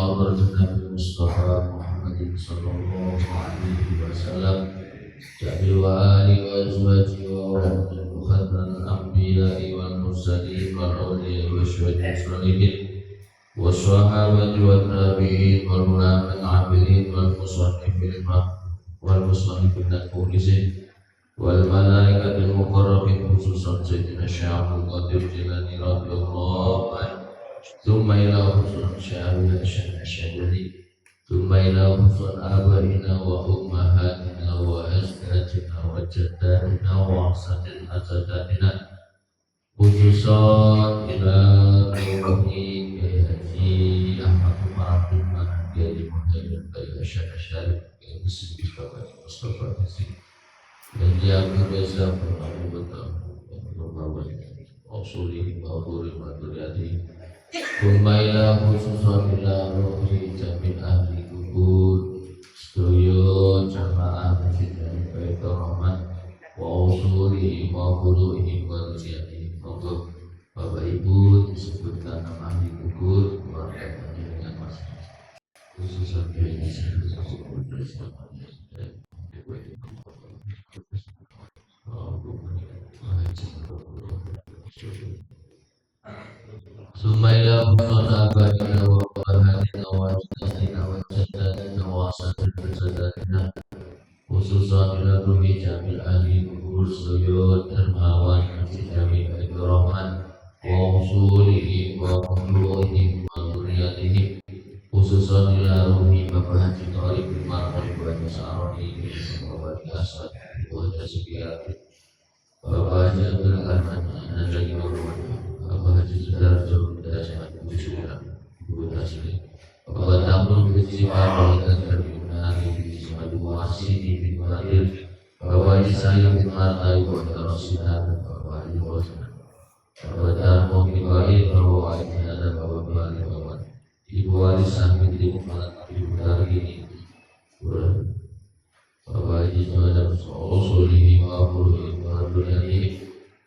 Nabi Mustafa Muhammadin sallallahu alaihi wasallam Jami'u wa alihi wa azwajihi wa rahmatullahi khatamul anbiya'i wal mursalin wal awliya'i wa syuhada'i sholihin wa sahabati wa tabi'in wal ulama'i al-'amilin wal musannifin wal musannifin al-mukhlisin wal malaikatil muqarrabin khususan Sayyidina Syaikhul Qadir Jilani radhiyallahu anhu thumma ila khususan Syaikhul Syadili thumma ila khususan abaina wa ummahatina wa azwajina wa jaddatina wa asatina azadatina khususan ila ruhi Haji Ahmad Umar bin Mahdi Muhammad bin Syarif Muslim Mustafa Haji dan dia berbiasa berlalu bertamu dan membawa usuli bahuri maturiati kumailah khususan bila rohi jamin ahli kubur setuju jamaah masjid dan baitur rahman wa usuli mahfuruhi wa rusiati monggo bapak ibu disebutkan nama ahli kubur keluarga dengan mas khususan ini Sumaila Musona Badina wa Bahadina wa Jadina wa Jadina wa Jadina khususan ila ruhi jamil ahli kubur suyud dermawan masjid jamil baitur rahman wa usulihi wa quluhi wa duriyatihi khususan ila ruhi bapak haji Tariq bin Marhali wa Nasarani wa Asad wa Jasbiyati Bapak Haji Abdul Rahman dan lagi Bapak Haji Sudarjo dan Syekh Bujulah Ibu Tasli Bapak Tamrul bin Sifar dan Terbina bin Ismail Muasini bin Madir Bapak Haji Sayyid bin Martai wa Tarasina dan Bapak Haji Bosna Bapak Darmo bin Wahid Bapak Haji dan Bapak Bali Bapak Ibu Wali Sahbid bin Malat Ibu Dargini Bapak Haji Sumadam Usulihi wa Furuhi wa Dunyalihi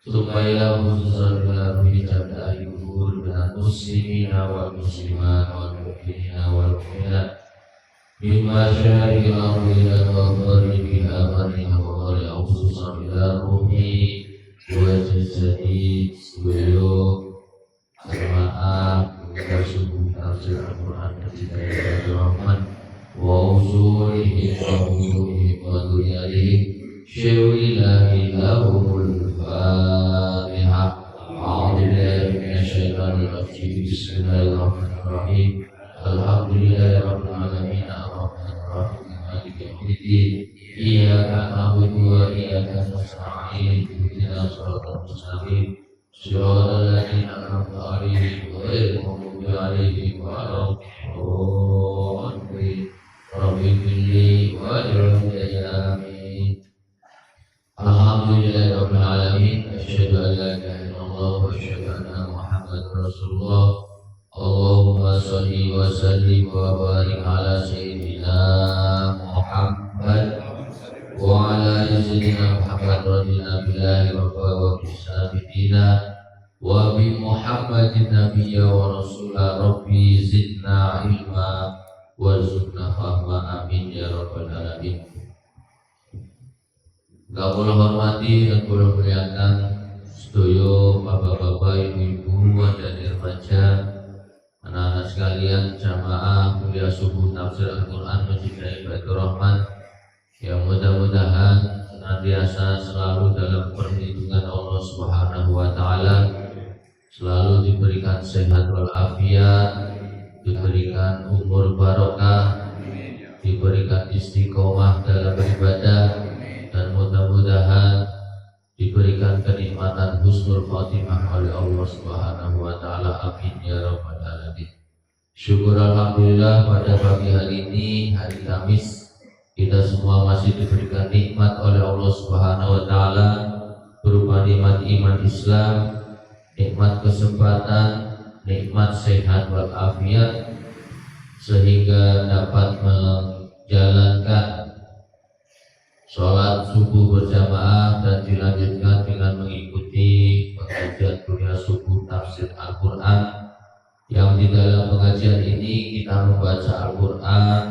Supaya khususan bila ruhi jabda ayuhur dengan muslimina wal muslimat wal mu'minina wal mu'minat Bima syarikil amri dan wabarikin amarina wa wali khususan bila ruhi wa jazadi suyo jamaah bersubuh tafsir Al-Quran dan Rahman wa usulihi wa usulihi wa dunyalihi syawilillahi lahumul fatihah a'udzubillahi minasyaitonir rajim bismillahirrahmanirrahim alhamdulillahi rabbil alamin arrahmanir rahim maliki yaumiddin iyyaka na'budu wa iyyaka nasta'in ihdinas siratal mustaqim siratal ladzina an'amta 'alaihim ghairil maghdubi 'alaihim waladdallin rabbil ighfirli wa amin Alhamdulillahirabbil alamin asyhadu an la ilaha illallah wa asyhadu anna Muhammadar Rasulullah Allahumma shalli wa sallim wa barik ala sayyidina Muhammad wa ala sayyidina Muhammad radhiyallahu billahi rabba wa bisabidina wa bi Muhammadin nabiyya wa rasulah rabbi zidna ilma warzuqna fahma amin ya rabbal alamin. Gak boleh hormati dan boleh muliakan sedoyo bapak-bapak, ibu-ibu, dan remaja, anak-anak sekalian, jamaah kuliah subuh tafsir Al-Quran Masjid Baitur Rahman yang mudah-mudahan senantiasa selalu dalam perlindungan Allah Subhanahu wa Ta'ala, selalu diberikan sehat walafiat, diberikan umur barokah, diberikan istiqomah dalam beribadah, dan mudah-mudahan diberikan kenikmatan husnul khotimah oleh Allah Subhanahu wa Ta'ala. Amin ya rabbal alamin. Syukur alhamdulillah pada pagi hari ini, hari Kamis, kita semua masih diberikan nikmat oleh Allah Subhanahu wa Ta'ala berupa nikmat iman Islam, nikmat kesempatan, nikmat sehat walafiat, sehingga dapat menjalankan sholat subuh berjamaah dan dilanjutkan dengan mengikuti pengajian kuliah subuh tafsir Al-Quran yang di dalam pengajian ini kita membaca Al-Quran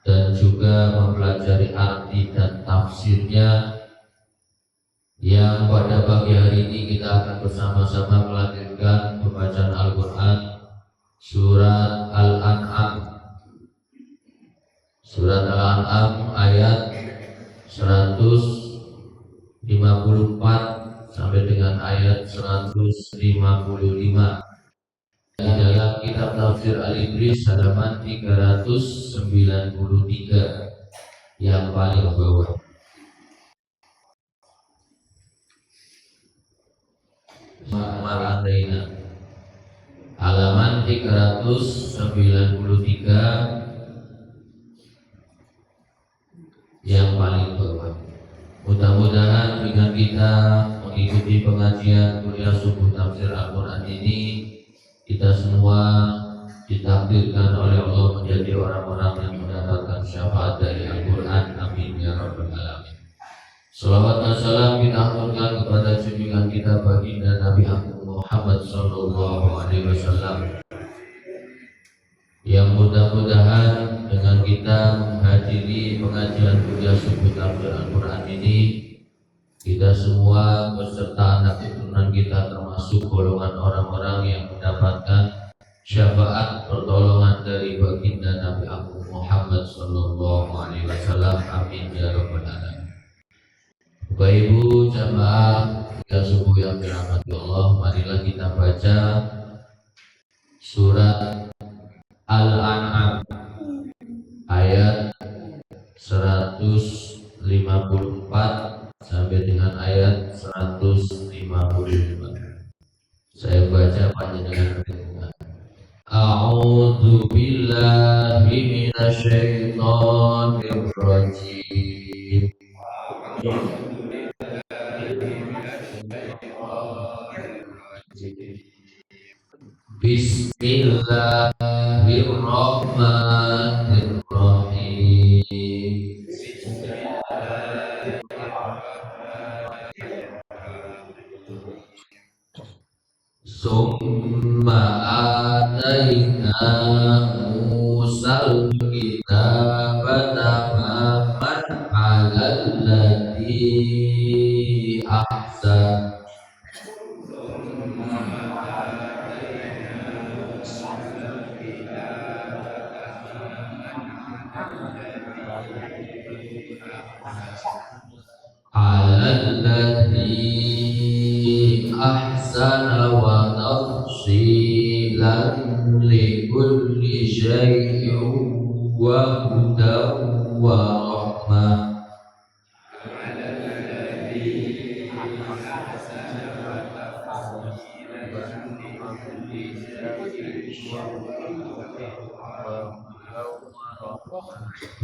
dan juga mempelajari arti dan tafsirnya, yang pada pagi hari ini kita akan bersama-sama melanjutkan pembacaan Al-Quran surat Al-An'am. Surat Al-An'am ayat 154 sampai dengan ayat 155 di dalam kitab tafsir Al-Ibris halaman 393 yang paling bawah. Ma'adaina halaman 393 yang paling bawah. Mudah-mudahan dengan kita mengikuti pengajian kuliah subuh tafsir Al-Quran ini, kita semua ditakdirkan oleh Allah menjadi orang-orang yang mendapatkan syafaat dari Al-Quran. Amin ya rabbal alamin. Salawat dan salam kita aturkan kepada junjungan kita baginda Nabi Muhammad sallallahu alaihi wasallam, yang mudah-mudahan dengan kita menghadiri pengajian kuliah subuh tafsir Al-Quran ini, kita semua beserta anak keturunan kita termasuk golongan orang-orang yang mendapatkan syafaat pertolongan dari baginda Nabi Muhammad sallallahu alaihi wasallam. Amin ya rabbal alamin. Bapak Ibu jamaah kuliah subuh yang dirahmati Allah, marilah kita baca surat Al-An'am ayat 154 sampai dengan ayat 155. Saya baca panjenengan dengan A'udzu billahi minasyaitonir rajim. Bismillahirrahmanirrahim. Summa ataina Musal kitaba tamaman alal ladzi ahsan. Alladzi ahsana wa tafsilan li kulli syai'in wa hudan wa rahmah.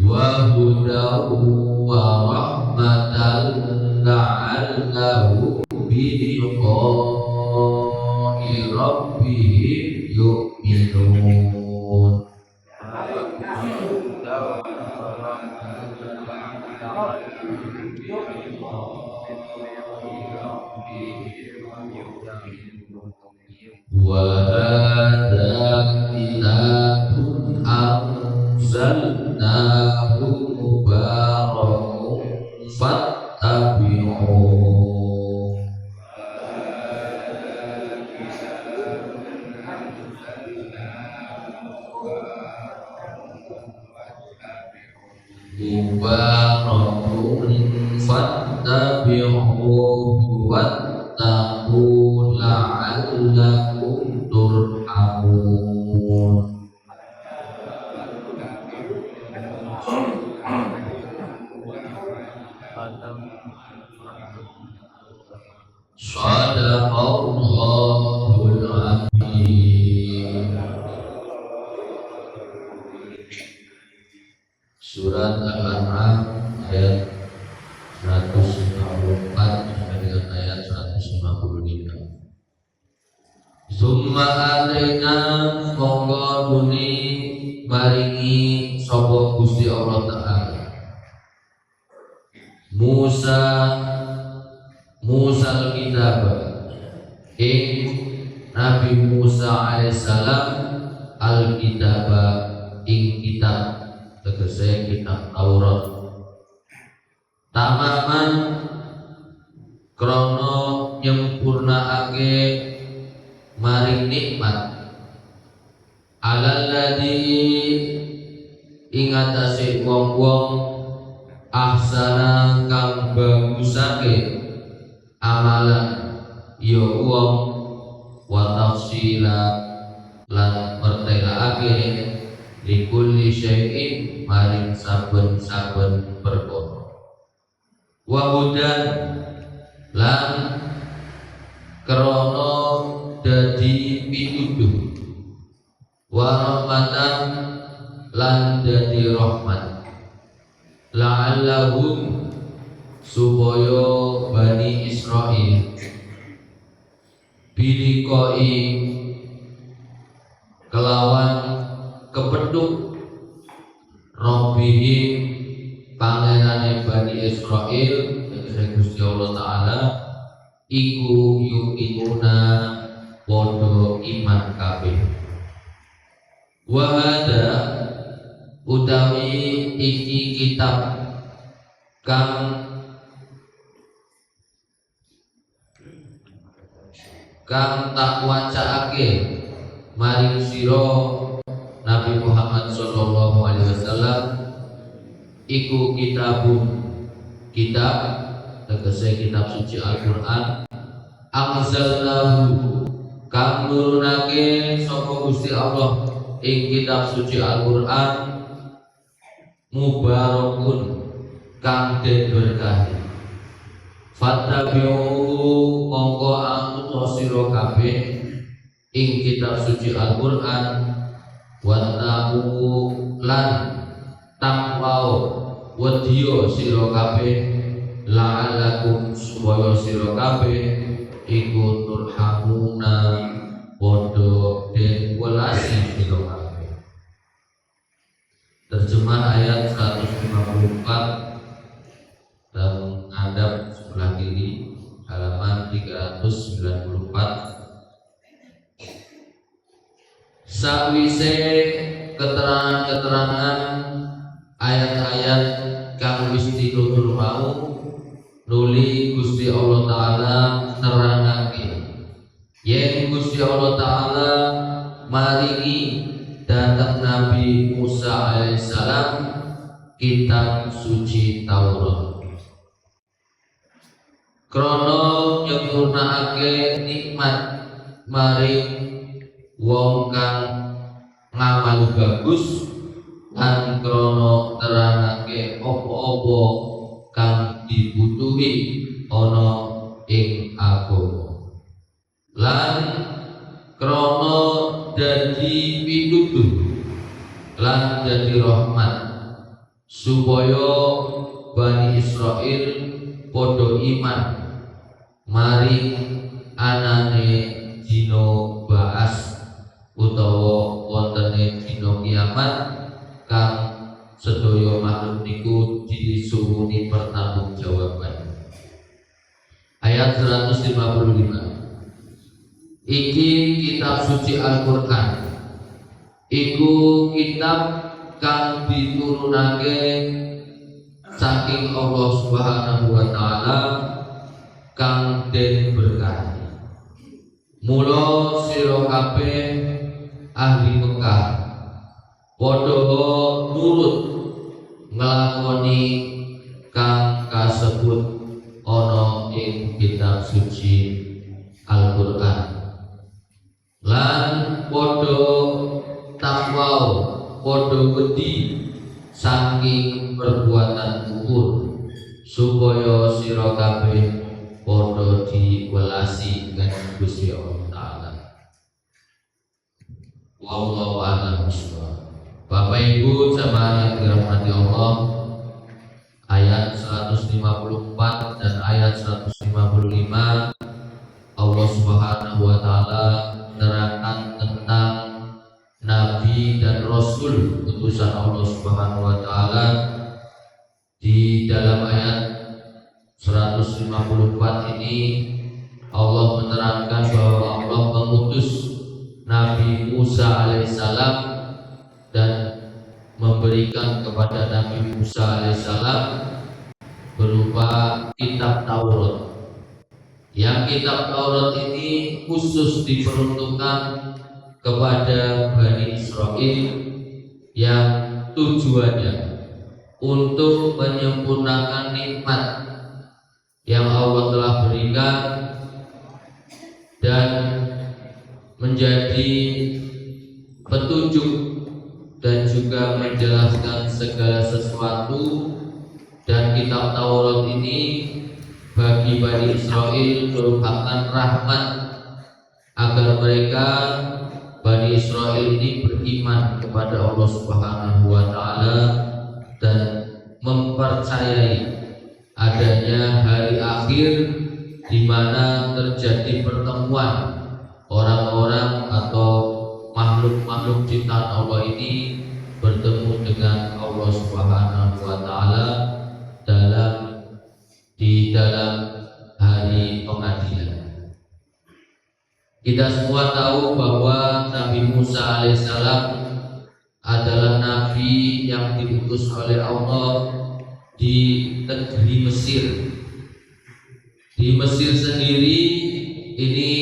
Wa hudan wa rahmatan la'allahum bi liqa'i rabbihim yu'minun. Wa hadza kitabun anzalnahu mubarakun fattabi'uhu. Mubarakun fattabi'uhu wattaqu la'allakum turhamun. Shadaqallahul azim. Surat Al-An'am ayat 154 sampai dengan ayat 155. Summa ataina monggo duni maringi sapa Gusti Allah Ta'ala Musa al-kitab ing Nabi Musa alaihissalam al-kitaba ing kitab tegese kitab Taurat tamaman krono nyempurnaake maring nikmat alal ladzi ing atase wong-wong ahsana kang bagusake amalan ya wong wa tafsila lan mertelaake likulli syai'in maring saben-saben perkara wa hudan lan krana dadi pituduh wa rahmatan lan dadi rahmat la'allahum supaya Bani Israil bilikoi kelawan kepeduk Rabbihim pangerane Bani Israil Gusti Allah Ta'ala iku yu'minuna podo iman kabeh wa hada utawi iki kitab kang tak wacaake maring sira Nabi Muhammad sallallahu alaihi wasallam iku kitabun kitab tegese kitab suci Al-Qur'an anzalnahu kang nurunake sapa Gusti Allah ing kitab suci Al-Qur'an mubarakun kang den berkahi fattabi'u mongko anut sira kabeh ing kitab suci Al-Qur'an wattaqu lan taqwau wedya sira kabeh la'allakum supaya sira kabeh iku turhamuna padha den welasi sira kabeh. Terjemah ayat 154 dan adab sebelah kiri halaman 394. Sawise keterangan-keterangan ayat-ayat kang wis ditutur mau nuli Gusti Allah Ta'ala nerangake yen Gusti Allah Ta'ala maringi datang Nabi Musa alaihissalam kitab suci Taurat krono nyempurnakake nikmat maring wong kang ngamal bagus lan krono terangake apa-apa kang dibutuhi ana ing agama lan krono dadi pituduh lan dadi rahmat supaya Bani Israil padha iman maring anane dina baas utawa wontene dina kiamat kang sedaya makhluk niku disuwuni pertanggungjawaban. Ayat 155. Iki kitab suci Al-Qur'an iku kitab kang diturunake saking Allah Subhanahu wa Ta'ala kang den berkahi. Mula sira kabeh ahli Mekah padha nurut nglakoni kang kasebut ana ing kitab suci Al-Qur'an lan padha takwa padha wedi saking perbuatan kufur supaya sira kabeh padha diwelasi dengan Gusti Allah Ta'ala. Wallahu a'lam bishawab. Bapak Ibu jamaah yang dirahmati Allah, ayat 154 dan ayat 155 Allah Subhanahu wa Ta'ala menerangkan tentang Nabi dan Rasul utusan Allah Subhanahu wa Ta'ala. Di dalam ayat 154 ini Allah menerangkan bahwa Allah mengutus Nabi Musa alaihissalam dan memberikan kepada Nabi Musa alaihissalam berupa kitab Taurat. Yang kitab Taurat ini khusus diperuntukkan kepada Bani Israel yang tujuannya untuk menyempurnakan nikmat yang Allah telah berikan dan menjadi petunjuk dan juga menjelaskan segala sesuatu. Dan kitab Taurat ini bagi Bani Israel merupakan rahmat agar mereka Bani Israel ini beriman kepada Allah Subhanahu wa taala dan mempercayai adanya hari akhir di mana terjadi pertemuan orang-orang atau makhluk-makhluk ciptaan Allah ini bertemu dengan Allah Subhanahu wa taala di dalam hari pengadilan. Kita semua tahu bahwa Nabi Musa alaihissalam adalah nabi yang diutus oleh Allah di negeri Mesir. Di Mesir sendiri ini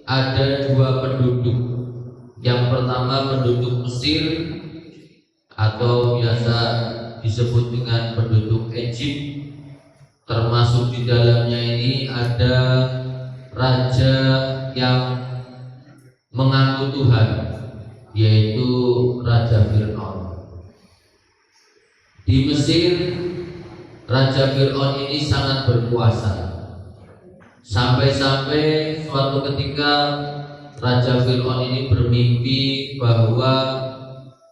ada dua penduduk. Yang pertama penduduk Mesir atau biasa disebut dengan penduduk Egypt. Termasuk di dalamnya ini ada raja yang mengaku Tuhan, yaitu Raja Fir'aun. Di Mesir, Raja Fir'aun ini sangat berkuasa. Sampai-sampai suatu ketika Raja Fir'aun ini bermimpi bahwa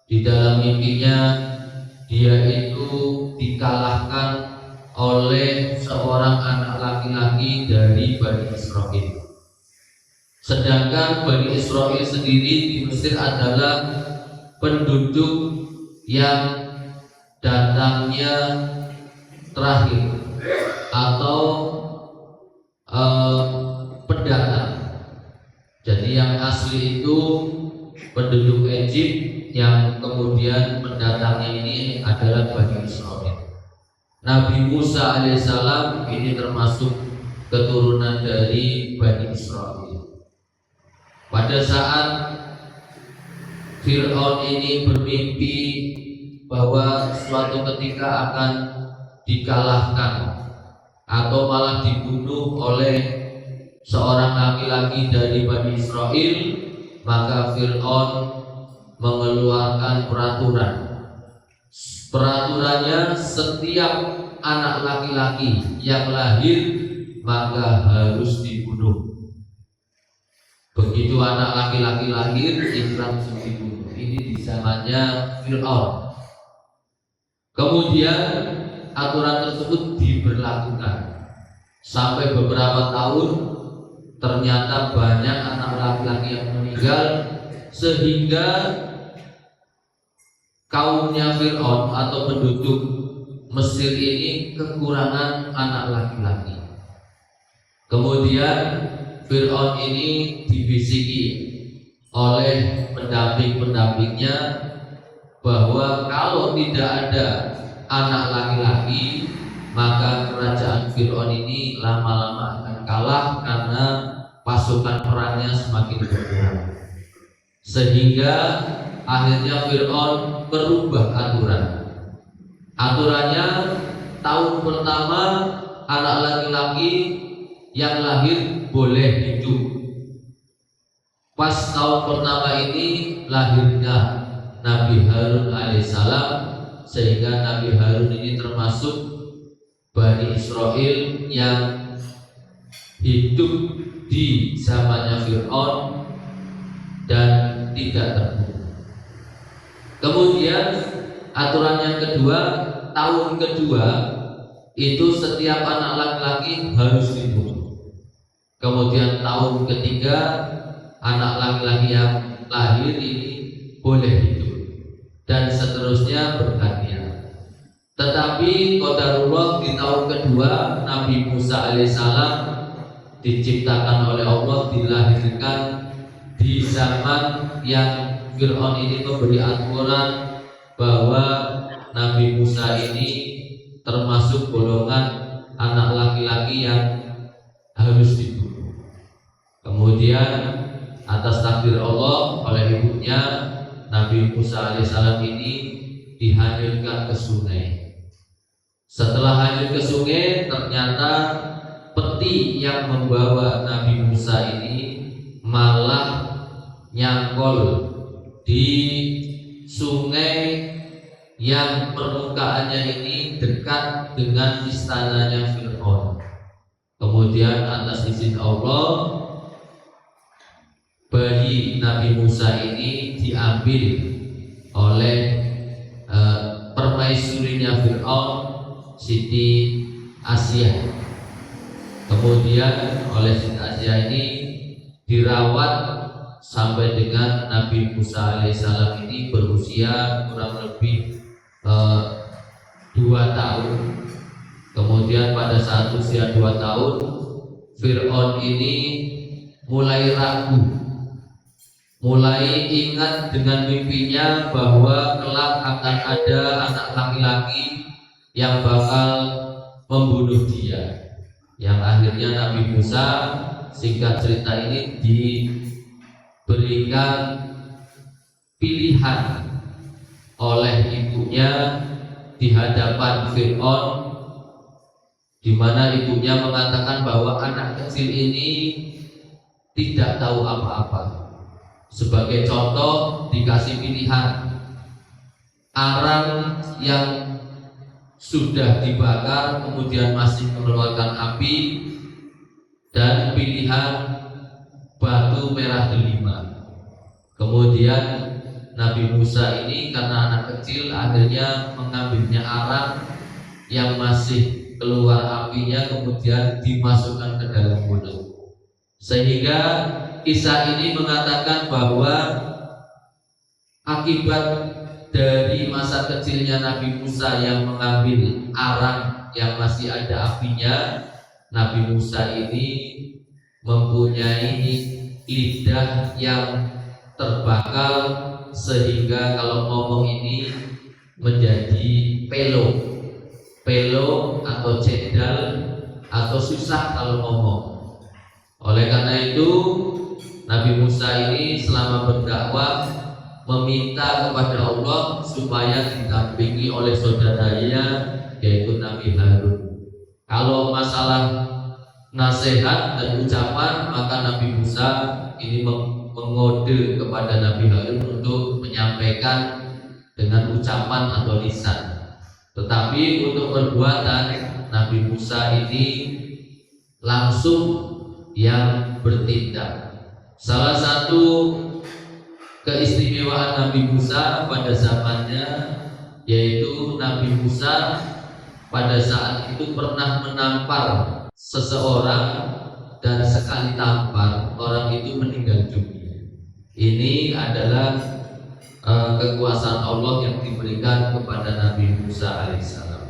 di dalam mimpinya dia itu dikalahkan oleh seorang anak laki-laki dari Bani Israel. Sedangkan Bani Israel sendiri di Mesir adalah penduduk yang datangnya terakhir atau pendatang. Jadi yang asli itu penduduk Egypt, yang kemudian pendatangnya ini adalah Bani Israel. Nabi Musa alaihissalam ini termasuk keturunan dari Bani Israel. Pada saat Fir'aun ini bermimpi bahwa suatu ketika akan dikalahkan atau malah dibunuh oleh seorang laki-laki dari Bani Israel, maka Fir'aun mengeluarkan peraturan. Peraturannya setiap anak laki-laki yang lahir maka harus dibunuh. Begitu anak laki-laki lahir itu langsung dibunuh. Ini di zamannya Fir'aun. Kemudian aturan tersebut diberlakukan sampai beberapa tahun. Ternyata banyak anak laki-laki yang meninggal sehingga kaumnya Fir'aun atau penduduk Mesir ini kekurangan anak laki-laki. Kemudian Fir'aun ini dibisiki oleh pendamping-pendampingnya bahwa kalau tidak ada anak laki-laki maka kerajaan Fir'aun ini lama-lama akan kalah karena pasukan perangnya semakin berkurang. Sehingga akhirnya Fir'aun merubah aturan. Aturannya tahun pertama anak laki-laki yang lahir boleh hidup. Pas tahun pertama ini lahirnya Nabi Harun alaihissalam, sehingga Nabi Harun ini termasuk Bani Israel yang hidup di zamannya Fir'aun dan tidak terbunuh. Kemudian aturan yang kedua, tahun kedua itu setiap anak laki-laki harus dibunuh. Kemudian tahun ketiga anak laki-laki yang lahir ini boleh hidup, dan seterusnya bergantian. Tetapi qadarullah di tahun kedua Nabi Musa alaihissalam diciptakan oleh Allah, dilahirkan di zaman yang Fir'aun ini memberi aturan bahwa Nabi Musa ini termasuk golongan anak laki-laki yang harus dibunuh. Kemudian atas takdir Allah oleh ibunya, Nabi Musa alaihissalam ini dihanyutkan ke sungai. Setelah hanyut ke sungai, ternyata peti yang membawa Nabi Musa ini malah nyangkol di sungai yang permukaannya ini dekat dengan istananya Fir'aun. Kemudian atas izin Allah, bayi Nabi Musa ini diambil oleh permaisurinya Fir'aun, Siti Asia. Kemudian oleh Siti Asia ini dirawat sampai dengan Nabi Musa alaihissalam ini berusia kurang lebih 2 tahun. Kemudian pada saat usia 2 tahun, Fir'aun ini mulai ragu, mulai ingat dengan mimpinya bahwa kelak akan ada anak laki-laki yang bakal membunuh dia. Yang akhirnya Nabi Musa, singkat cerita ini, diberikan pilihan oleh ibunya di hadapan Fir'aun, di mana ibunya mengatakan bahwa anak kecil ini tidak tahu apa-apa. Sebagai contoh, dikasih pilihan arang yang sudah dibakar kemudian masih mengeluarkan api, dan pilihan batu merah delima. Kemudian Nabi Musa ini karena anak kecil akhirnya mengambilnya arang yang masih keluar apinya, kemudian dimasukkan ke dalam mulut. Sehingga kisah ini mengatakan bahwa akibat dari masa kecilnya Nabi Musa yang mengambil arang yang masih ada apinya, Nabi Musa ini mempunyai lidah yang terbakal sehingga kalau ngomong ini menjadi pelo atau cedal atau susah kalau ngomong. Oleh karena itu Nabi Musa ini selama berdakwah meminta kepada Allah supaya didampingi oleh saudaranya yaitu Nabi Harun. Kalau masalah nasihat dan ucapan, maka Nabi Musa ini mengode kepada Nabi Harun untuk menyampaikan dengan ucapan atau lisan. Tetapi untuk perbuatan, Nabi Musa ini langsung yang bertindak. Salah satu keistimewaan Nabi Musa pada zamannya yaitu Nabi Musa pada saat itu pernah menampar seseorang dan sekali tampar orang itu meninggal dunia. Ini adalah kekuasaan Allah yang diberikan kepada Nabi Musa alaihissalam.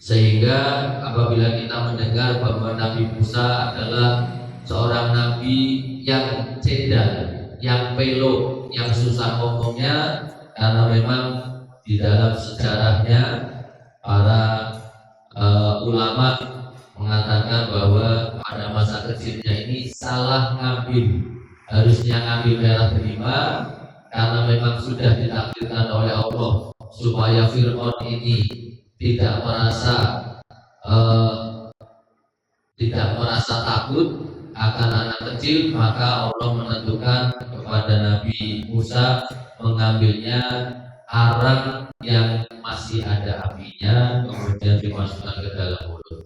Sehingga apabila kita mendengar bahwa Nabi Musa adalah seorang nabi yang cedal, yang pelo, yang susah ngomongnya, karena memang di dalam sejarahnya para ulama mengatakan bahwa pada masa kecilnya ini salah ngambil, harusnya ngambil merah delima, karena memang sudah ditakdirkan oleh Allah supaya Fir'aun ini tidak merasa takut akan anak kecil, maka Allah menentukan kepada Nabi Musa mengambilnya arang yang masih ada apinya, kemudian dimasukkan ke dalam mulut.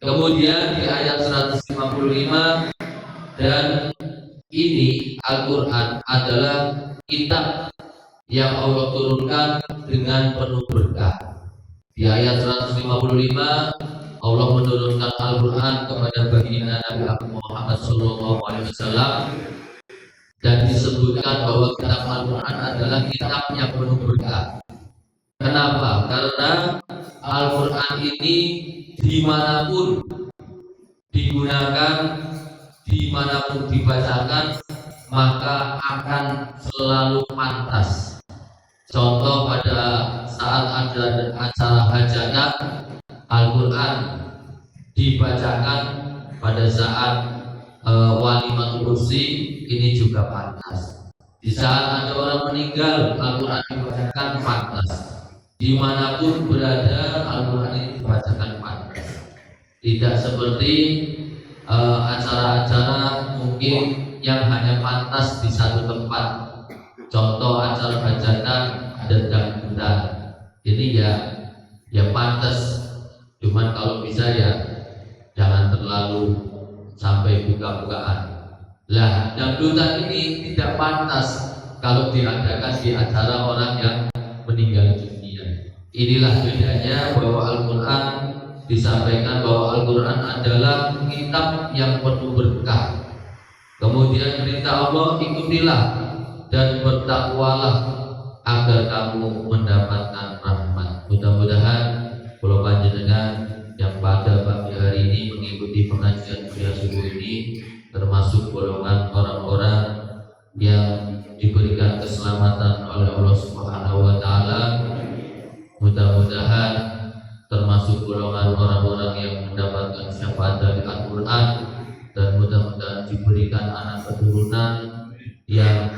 Kemudian di ayat 155, dan ini Al-Quran adalah kitab yang Allah turunkan dengan penuh berkah. Di ayat 155 Allah menurunkan Al-Quran kepada baginda Nabi Muhammad SAW, dan disebutkan bahwa kitab Al-Quran adalah kitab yang penuh berkah. Kenapa? Karena Al-Quran ini dimanapun digunakan, dimanapun dibacakan, maka akan selalu pantas. Contoh pada saat ada acara hajatan, Al-Quran dibacakan pada saat walimatul ursi, ini juga pantas. Di saat ada orang meninggal, Al-Quran dibacakan pantas. Dimanapun berada, Al-Quran ini dibacakan pantas. Tidak seperti acara-acara mungkin yang hanya pantas di satu tempat. Contoh acara hajatan ada dangdutan, ini ya pantas. Cuman kalau bisa ya jangan terlalu sampai buka-bukaan. Lah, dangdutan ini tidak pantas kalau diadakan di acara orang yang meninggal dunia. Inilah bedanya bahwa Al-Quran disampaikan bahwa Al-Quran adalah kitab yang penuh berkah. Kemudian perintah Allah, ikutilah dan bertakwalah agar kamu mendapatkan rahmat. Mudah-mudahan kalau panjenengan yang pada pagi hari ini mengikuti pengajian kuliah subuh ini termasuk golongan orang-orang yang diberikan keselamatan oleh Allah Subhanahu wa taala. Mudah-mudahan termasuk golongan orang-orang yang mendapatkan syafaat dari Al-Quran, dan mudah-mudahan diberikan anak keturunan yang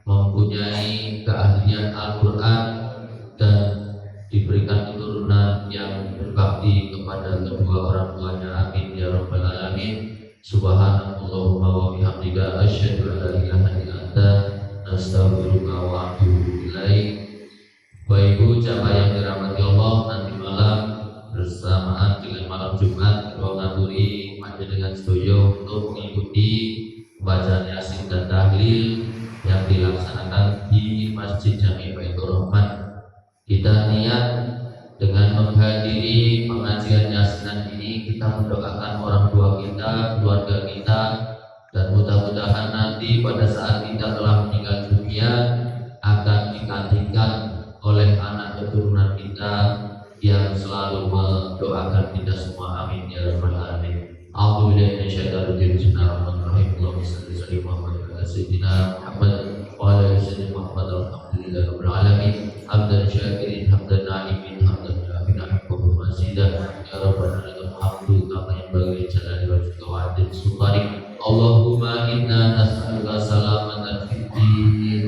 mempunyai keahlian Al-Quran dan diberikan keturunan yang berbakti kepada kedua orang tuanya. Amin ya rabbal alamin. Subhanallahumma wa bihamdika asyhadu an la ilaha illa anta astaghfiruka wa atubu ilaik. Bapak Ibu jamaah yang dirahmati Allah, nanti malam bersamaan dengan malam Jumat kita ngaturi panjenengan sedoyo untuk mengikuti pembacaan Yasin dan tahlil yang dilaksanakan di Masjid Jami Baitur Rahman. Kita niat dengan menghadiri pengajian Yasinan ini, kita mendoakan orang tua kita, keluarga kita, dan mudah-mudahan nanti pada saat kita telah meninggal dunia akan digantikan oleh anak keturunan kita yang selalu mendoakan kita semua. Amin ya rabbal alamin. A'udzubillahi minasyaitonir rajim. Bismillahirrahmanirrahim. Allahumma shalli ala sayyidina Muhammad wa ala ali sayyidina Muhammad. Alhamdulillahi rabbil alamin. Hamdan syakirin, hamdan na'imin, hamdan mu'afina, hamdan masidah. Ya rabbana lakal hamdu kama yanbaghi li jalali wajhika wa 'azimi sultanik. Allahumma inna nas'aluka salamatan fid din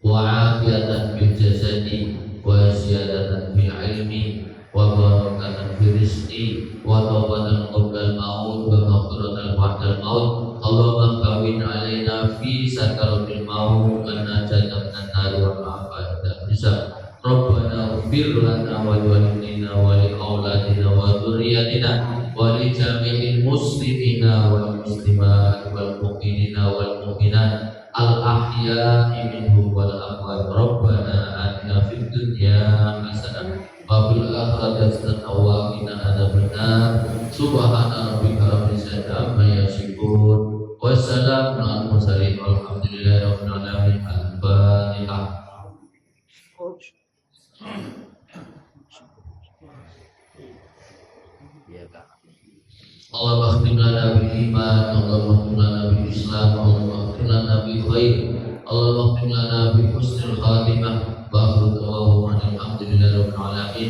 wa 'afiyatan fil jasadi wa ziyadatan fil ilmi wa barakatan fil rizqi wa tawbatan qabla al-maut wa maghfiratan ba'da al-maut. Allahumma kawin alaina fi sakaratil maut wa najatan minan nar wa ma'afatan hisab. Rabbana ighfir lana wa liwalidina wa li auladina wa dzurriyyatina wa li jami'il muslimina wal muslimat wal mu'minina wal mu'minat al-ahya'i minhum wal amwat. Rabbana atina fid dunya hasanah wa fil akhirati hasanah wa qina adzabannar. Subhana rabbika rabbil izzati amma yasifun wa salamun alal mursalin walhamdulillahi rabbil alamin. Al-Fatihah. Allahumma khtim lana bil iman, Allahumma khtim lana bil islam, Allahumma khtim lana bil khair, Allahumma khtim lana bil husnil khatimah. Wa akhiru da'wana alhamdulillahi rabbil alamin.